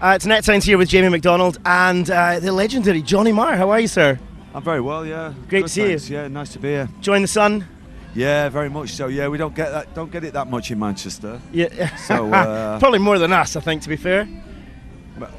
It's Netsounds here with Jamie Macdonald and the legendary Johnny Marr. How are you, sir? I'm very well, yeah. Great Good, to see thanks. you. Yeah, nice to be here. Enjoying the sun? Yeah, very much so. Yeah, we don't get it that much in Manchester. Yeah. So probably more than us, I think, to be fair.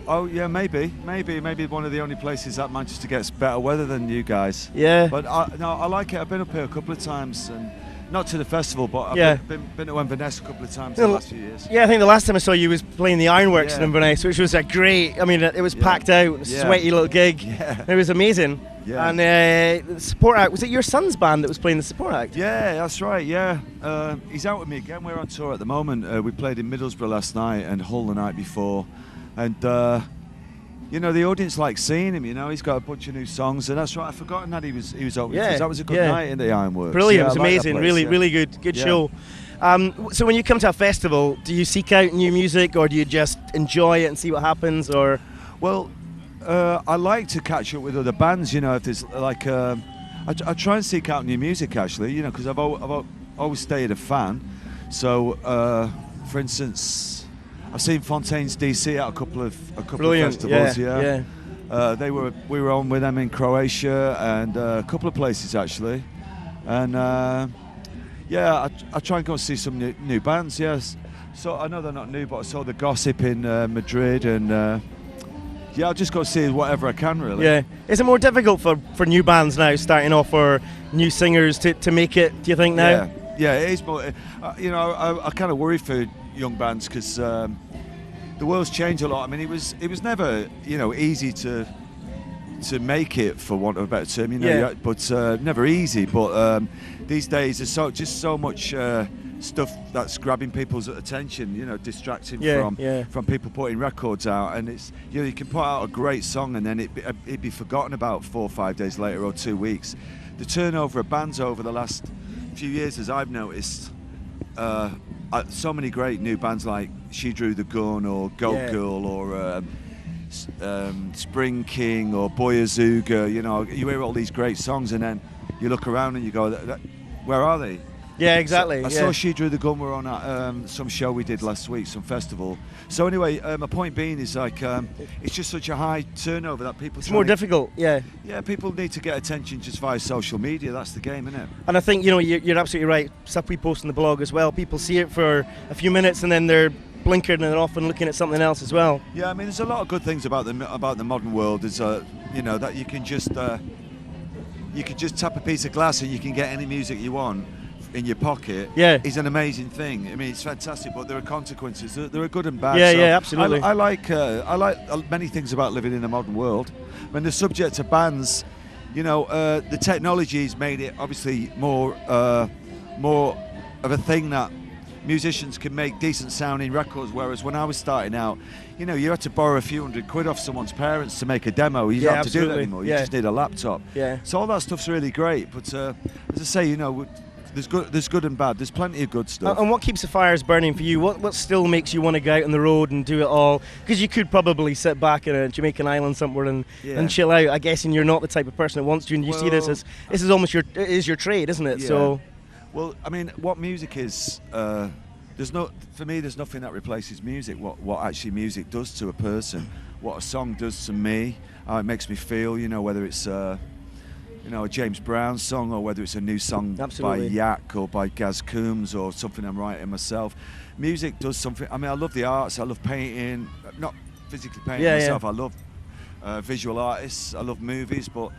Oh yeah, maybe one of the only places that Manchester gets better weather than you guys. Yeah. But I like it. I've been up here a couple of times, and not to the festival, but I've been to Inverness a couple of times in the last few years. Yeah, I think the last time I saw you was playing the Ironworks in Yeah. Inverness, which was a great. I mean, it was packed out, a sweaty little gig. Yeah. It was amazing. Yeah. And the support act, was it your son's band that was playing the support act? Yeah, that's right. Yeah, he's out with me again. We're on tour at the moment. We played in Middlesbrough last night and Hull the night before, and you know, the audience likes seeing him. You know, he's got a bunch of new songs, and that's right. I've forgotten that he was over. Yeah, That was a good night in the Ironworks. Brilliant. Yeah, It was I like that amazing. place, Really good show. So when you come to a festival, do you seek out new music, or do you just enjoy it and see what happens, or? Well, I like to catch up with other bands. You know, if there's like, I try and seek out new music actually. You know, because I've always stayed a fan. So, for instance, I've seen Fontaine's DC at a couple of festivals. Yeah. We were on with them in Croatia and a couple of places actually, and I try and go and see some new bands. Yes, so I know they're not new, but I saw the Gossip in Madrid, and I'll just go see whatever I can really. Yeah, is it more difficult for new bands now starting off, or new singers to make it? Do you think now? Yeah, it is more. You know, I kind of worry for young bands because the world's changed a lot. I mean, it was never, you know, easy to make it, for want of a better term, you know, but never easy. But these days there's so much stuff that's grabbing people's attention, you know, distracting from people putting records out, and it's, you know, you can put out a great song and then it'd be forgotten about 4 or 5 days later or 2 weeks. The turnover of bands over the last few years, as I've noticed, so many great new bands like She Drew the Gun or Goat Girl or Spring King or Boy Azooga. You know, you hear all these great songs and then you look around and you go, where are they? Yeah, exactly. I saw She Drew the Gun were on at some show we did last week, some festival. So anyway, my point being is like, it's just such a high turnover that people. It's more difficult. Yeah. Yeah, people need to get attention just via social media. That's the game, isn't it? And I think, you know, you're absolutely right. Stuff we post on the blog as well. People see it for a few minutes and then they're blinkered and they're off and looking at something else as well. Yeah, I mean, there's a lot of good things about the modern world. There's you know, that you can just tap a piece of glass and you can get any music you want in your pocket. Is an amazing thing. I mean, it's fantastic, but there are consequences. There are good and bad. Yeah, absolutely. I like many things about living in a modern world. When the subject of bands, you know, the technology's made it obviously more of a thing that musicians can make decent sounding records, whereas when I was starting out, you know, you had to borrow a few £100 off someone's parents to make a demo. You don't have to do that anymore. You just need a laptop. Yeah. So all that stuff's really great, but as I say, you know, there's good and bad. There's plenty of good stuff. And what keeps the fires burning for you? What still makes you want to go out on the road and do it all? Because you could probably sit back in a Jamaican island somewhere and chill out. I guess, and you're not the type of person that wants to. And you see this as almost your trade, isn't it? Yeah. So. Well, I mean, what music is, for me, there's nothing that replaces music. What actually music does to a person, what a song does to me, how it makes me feel. You know, whether it's you know, a James Brown song or whether it's a new song by Yak or by Gaz Coombs or something I'm writing myself. Music does something. I mean, I love the arts. I love painting, not physically painting myself. I love visual artists. I love movies, but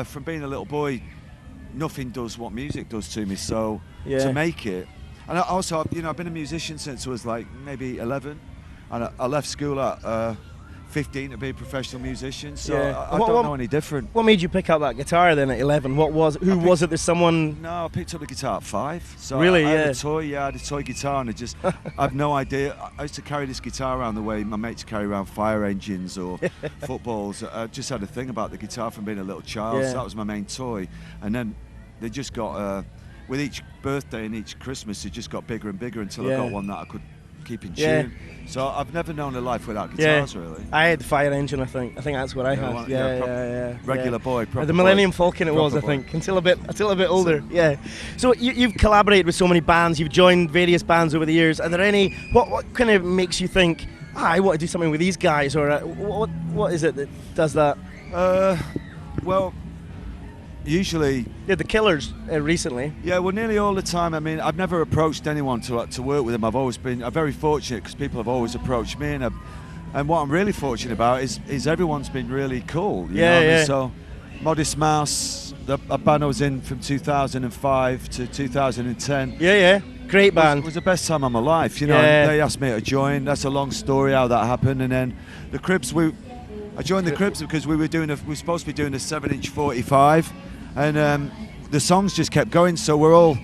from being a little boy, nothing does what music does to me. So to make it, and also, you know, I've been a musician since I was like maybe 11, and I left school at 15 to be a professional musician. So I don't know any different. What made you pick up that guitar then at 11? Who was it? There's someone. No, I picked up the guitar at 5. So really, I had a toy guitar, and I have no idea. I used to carry this guitar around the way my mates carry around fire engines or footballs. I just had a thing about the guitar from being a little child. So that was my main toy, and then they just got with each birthday and each Christmas, it just got bigger and bigger until I got one that I could keep in tune. So I've never known a life without guitars, really. I had the fire engine, I think that's what I had. Regular boy, proper the Millennium boy. Falcon it was, I think, until a bit older. So you've collaborated with so many bands, you've joined various bands over the years. Are there any, what kind of makes you think, I want to do something with these guys, or what is it that does that? Well, usually... Yeah, the Killers recently. Yeah, well, nearly all the time. I mean, I've never approached anyone to work with them. I've always been very fortunate because people have always approached me, and what I'm really fortunate about is everyone's been really cool. You know what I mean? So, Modest Mouse, a band I was in from 2005 to 2010. Yeah. Great band. It was the best time of my life, you know. And they asked me to join. That's a long story how that happened. And then the Cribs, I joined the Cribs because we were supposed to be doing a 7-inch 45, and the songs just kept going. So we're all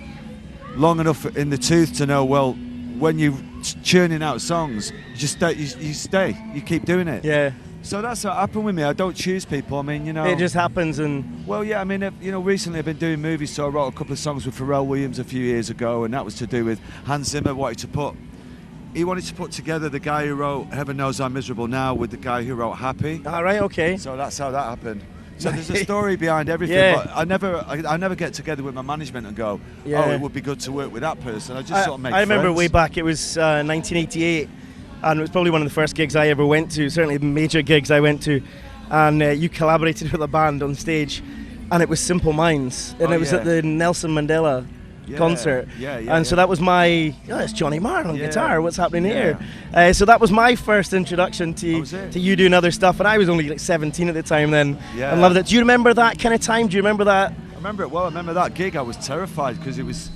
long enough in the tooth to know, well, when you're churning out songs, you just stay, you keep doing it. Yeah. So that's what happened with me. I don't choose people. I mean, you know, it just happens. And well, yeah. I mean, you know, recently I've been doing movies, so I wrote a couple of songs with Pharrell Williams a few years ago, and that was to do with Hans Zimmer wanted to put together the guy who wrote Heaven Knows I'm Miserable Now with the guy who wrote Happy. All right, okay. So that's how that happened. So there's a story behind everything, but I never get together with my management and go, oh, it would be good to work with that person. I just sort of make friends. I remember way back, it was 1988. And it was probably one of the first gigs I ever went to, certainly the major gigs I went to. And you collaborated with a band on stage, and it was Simple Minds. And it was at the Nelson Mandela concert. And so that was my, it's Johnny Marr on guitar, what's happening here? So that was my first introduction to you doing other stuff. And I was only like 17 at the time then, and loved it. Do you remember that kind of time? Do you remember that? I remember it well. I remember that gig. I was terrified because it was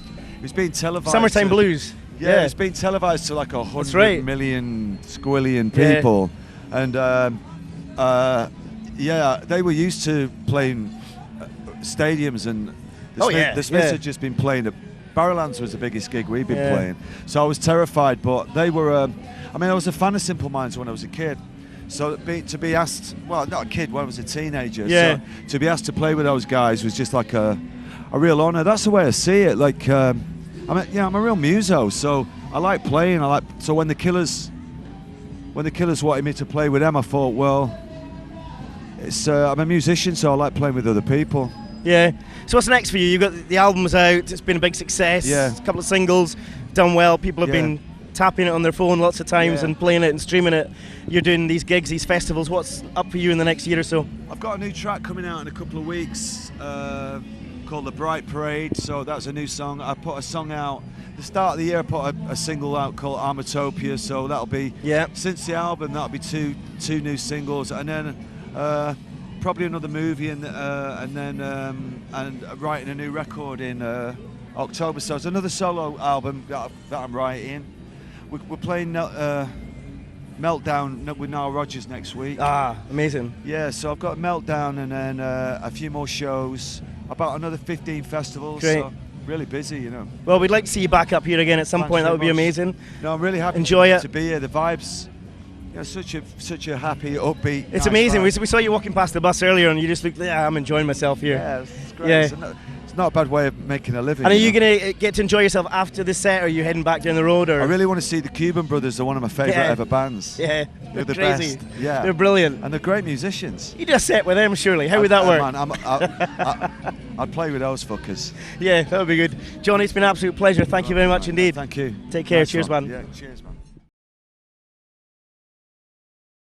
being televised. Summertime Blues. Yeah, it's been televised to like 100 million squillion people, and they were used to playing stadiums, and the Smiths had just been playing at Barrowlands was the biggest gig we've been playing, so I was terrified. But they were, I was a fan of Simple Minds when I was a kid, so to be asked, well, not a kid, when I was a teenager, so to be asked to play with those guys was just like a real honour. That's the way I see it. Like. I'm a real muso, so I like playing. So when the Killers wanted me to play with them, I thought, well, I'm a musician, so I like playing with other people. Yeah. So what's next for you? You've got the album's out. It's been a big success. Yeah. A couple of singles, done well. People have been tapping it on their phone lots of times and playing it and streaming it. You're doing these gigs, these festivals. What's up for you in the next year or so? I've got a new track coming out in a couple of weeks. Called The Bright Parade, so that's a new song. I put a song out the start of the year. I put a single out called Armatopia, so that'll be since the album, that'll be two new singles, and then probably another movie, and writing a new record in October. So it's another solo album that I'm writing. We're playing Meltdown with Nile Rodgers next week. Amazing. Yeah, so I've got Meltdown, and then a few more shows. About another 15 festivals. Great. So really busy, you know. Well, we'd like to see you back up here again at some point. That would be amazing. No, I'm really happy to be here. The vibes, such a happy, upbeat. It's amazing. We saw you walking past the bus earlier, and you just looked. I'm enjoying myself here. Yeah, it's great. It's not a bad way of making a living. And are you going to get to enjoy yourself after the set, or are you heading back down the road? Or? I really want to see the Cuban Brothers. They're one of my favourite ever bands. Yeah, they're the crazy. best. Yeah, they're brilliant, and they're great musicians. You did a set with them, surely. How would that work? Man, I'd play with those fuckers. Yeah, that would be good. Johnny, it's been an absolute pleasure. Thank you very much indeed. Thank you. Take care. Cheers, man. Yeah, cheers, man.